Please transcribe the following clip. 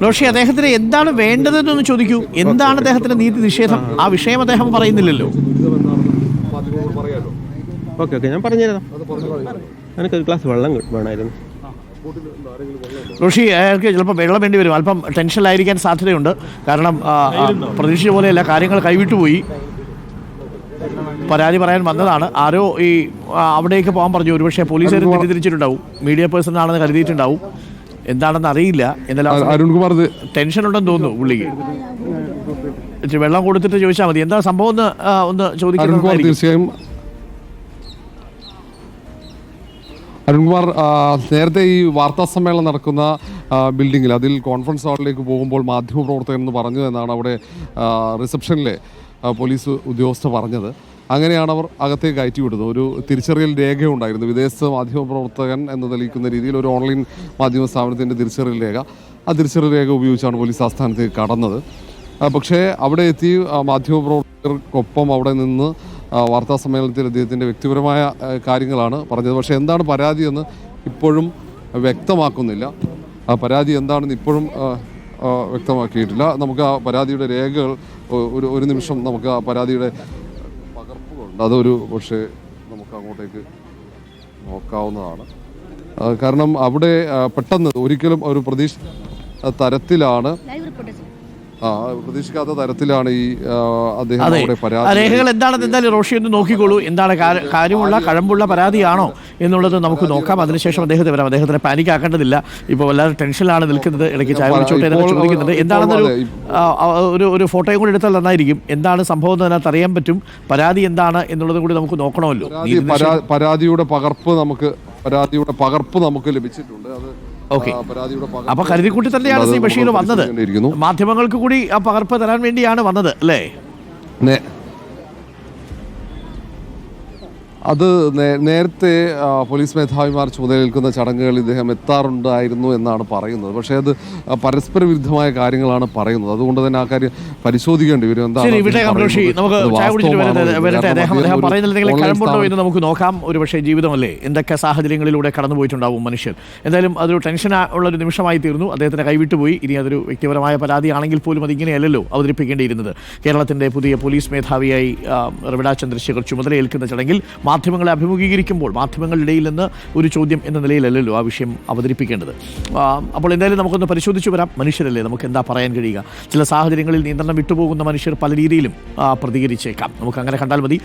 റോഷി, അദ്ദേഹത്തിന് എന്താണ് വേണ്ടതെന്നൊന്ന് ചോദിക്കൂ. എന്താണ് അദ്ദേഹത്തിന്റെ നീതി നിഷേധം? ആ വിഷയം അദ്ദേഹം പറയുന്നില്ലല്ലോ. ഞാൻ പറഞ്ഞുതരാം. എനിക്കൊരു ഗ്ലാസ് വെള്ളം വേണമായിരുന്നു. റോഷി, അയാൾക്ക് ചിലപ്പോൾ വെള്ളം വേണ്ടി വരും. അല്പം ടെൻഷനിലായിരിക്കാൻ സാധ്യതയുണ്ട്. കാരണം പ്രതീക്ഷിച്ച പോലെയല്ല, കാര്യങ്ങൾ കൈവിട്ടുപോയി. പരാതി പറയാൻ വന്നതാണ്. ആരോ ഈ അവിടേക്ക് പോകാൻ പറഞ്ഞു. ഒരുപക്ഷെ പോലീസുകാർ തെറ്റിദ്ധരിച്ചിട്ടുണ്ടാവും, മീഡിയ പേഴ്സൺ ആണെന്ന് കരുതിയിട്ടുണ്ടാവും. എന്താണെന്ന് അറിയില്ല. എന്നാലും ടെൻഷൻ ഉണ്ടെന്ന് തോന്നുന്നു പുള്ളിക്ക്. വെള്ളം കൊടുത്തിട്ട് ചോദിച്ചാൽ മതി. എന്താ സംഭവം എന്ന് ഒന്ന് ചോദിക്കുന്നത്. തീർച്ചയായും അരുൺകുമാർ, നേരത്തെ ഈ വാർത്താ സമ്മേളനം നടക്കുന്ന ബിൽഡിങ്ങിൽ അതിൽ കോൺഫറൻസ് ഹാളിലേക്ക് പോകുമ്പോൾ മാധ്യമപ്രവർത്തകൻ എന്ന് പറഞ്ഞു എന്നാണ് അവിടെ റിസപ്ഷനിലെ പോലീസ് ഉദ്യോഗസ്ഥ പറഞ്ഞത്. അങ്ങനെയാണ് അവർ അകത്തേക്ക് കയറ്റി വിടുന്നത്. ഒരു തിരിച്ചറിയൽ രേഖയുണ്ടായിരുന്നു, വിദേശ മാധ്യമപ്രവർത്തകൻ എന്ന് തെളിയിക്കുന്ന രീതിയിൽ ഒരു ഓൺലൈൻ മാധ്യമ സ്ഥാപനത്തിൻ്റെ തിരിച്ചറിയൽ രേഖ. ആ തിരിച്ചറിയൽ രേഖ ഉപയോഗിച്ചാണ് പോലീസ് ആസ്ഥാനത്തേക്ക് കടന്നത്. പക്ഷേ അവിടെ എത്തി മാധ്യമപ്രവർത്തകർക്കൊപ്പം അവിടെ നിന്ന് വാർത്താ സമ്മേളനത്തിൽ അദ്ദേഹത്തിൻ്റെ വ്യക്തിപരമായ കാര്യങ്ങളാണ് പറഞ്ഞത്. പക്ഷേ എന്താണ് പരാതി എന്ന് ഇപ്പോഴും വ്യക്തമാക്കുന്നില്ല. ആ പരാതി എന്താണെന്ന് ഇപ്പോഴും വ്യക്തമാക്കിയിട്ടില്ല. നമുക്ക് ആ പരാതിയുടെ രേഖകൾ ഒരു നിമിഷം നമുക്ക് ആ പരാതിയുടെ പകർപ്പുകളുണ്ട്, അതൊരു പക്ഷേ നമുക്ക് അങ്ങോട്ടേക്ക് നോക്കാവുന്നതാണ്. കാരണം അവിടെ പെട്ടെന്ന് ഒരിക്കലും ഒരു പ്രതീക്ഷിക്കാത്ത തരത്തിലാണ് ഈ അദ്ദേഹം പരാതി. രേഖകൾ എന്താണെന്ന് എന്തായാലും റോഷി ഒന്ന് നോക്കിക്കോളൂ. എന്താണ് കാര്യമുള്ള കഴമ്പുള്ള പരാതിയാണോ എന്നുള്ളത് നമുക്ക് നോക്കാം. അതിനുശേഷം അദ്ദേഹത്തെ വരാം. അദ്ദേഹത്തിന് പാനിക് ആക്കേണ്ടതില്ല. ഇപ്പോൾ വല്ലാതെ ടെൻഷനിലാണ് നിൽക്കുന്നത്. ഇടയ്ക്ക് ചായ കുടിച്ചോട്ടെ എന്നൊക്കെ ചോദിക്കുന്നുണ്ട്. എന്താണെന്നൊരു ഒരു ഫോട്ടോയും കൂടി എടുത്താൽ നന്നായിരിക്കും. എന്താണ് സംഭവം എന്ന് അതിനകത്ത് അറിയാൻ പറ്റും. പരാതി എന്താണ് എന്നുള്ളതും കൂടി നമുക്ക് നോക്കണമല്ലോ. പരാതിയുടെ പകർപ്പ് നമുക്ക് ലഭിച്ചിട്ടുണ്ട്. അത് ഓക്കെ. അപ്പൊ കരുതിക്കൂട്ടി തന്നെയാണ് ശ്രീ ബഷീർ വന്നത്. മാധ്യമങ്ങൾക്ക് കൂടി ആ പകർപ്പ് തരാൻ വേണ്ടിയാണ് വന്നത് അല്ലേ? അത് നേരത്തെ പോലീസ് മേധാവിമാർ ചുമതലയേൽക്കുന്ന ചടങ്ങുകളിൽ ഇദ്ദേഹം എത്താറുണ്ടായിരുന്നു എന്നാണ് പറയുന്നത്. പക്ഷേ അത് പരസ്പര വിരുദ്ധമായ കാര്യങ്ങളാണ് പറയുന്നത്. അതുകൊണ്ട് തന്നെ ആ കാര്യം പരിശോധിക്കേണ്ടി വരും. എന്ന് നമുക്ക് നോക്കാം. ഒരുപക്ഷെ ജീവിതമല്ലേ, എന്തൊക്കെ സാഹചര്യങ്ങളിലൂടെ കടന്നു പോയിട്ടുണ്ടാവും മനുഷ്യർ. എന്തായാലും അതൊരു ടെൻഷൻ ഉള്ളൊരു നിമിഷമായി തീർന്നു. അദ്ദേഹത്തിന് കൈവിട്ടുപോയി. ഇനി അതൊരു വ്യക്തിപരമായ പരാതിയാണെങ്കിൽ പോലും അതിങ്ങനെയല്ലല്ലോ അവതരിപ്പിക്കേണ്ടിയിരുന്നത്. കേരളത്തിന്റെ പുതിയ പോലീസ് മേധാവിയായി റവിഡ ചന്ദ്രശേഖർ ചുമതലയേൽക്കുന്ന ചടങ്ങിൽ മാധ്യമങ്ങളെ അഭിമുഖീകരിക്കുമ്പോൾ മാധ്യമങ്ങളുടെ ഇടയിൽ നിന്ന് ഒരു ചോദ്യം എന്ന നിലയിലല്ലല്ലോ ആ വിഷയം അവതരിപ്പിക്കേണ്ടത്. അപ്പോൾ എന്തായാലും നമുക്കൊന്ന് പരിശോധിച്ചു വരാം. മനുഷ്യരല്ലേ, നമുക്ക് എന്താ പറയാൻ കഴിയുക? ചില സാഹചര്യങ്ങളിൽ നിയന്ത്രണം വിട്ടുപോകുന്ന മനുഷ്യർ പല രീതിയിലും പ്രതികരിച്ചേക്കാം. നമുക്ക് അങ്ങനെ കണ്ടാൽ മതി.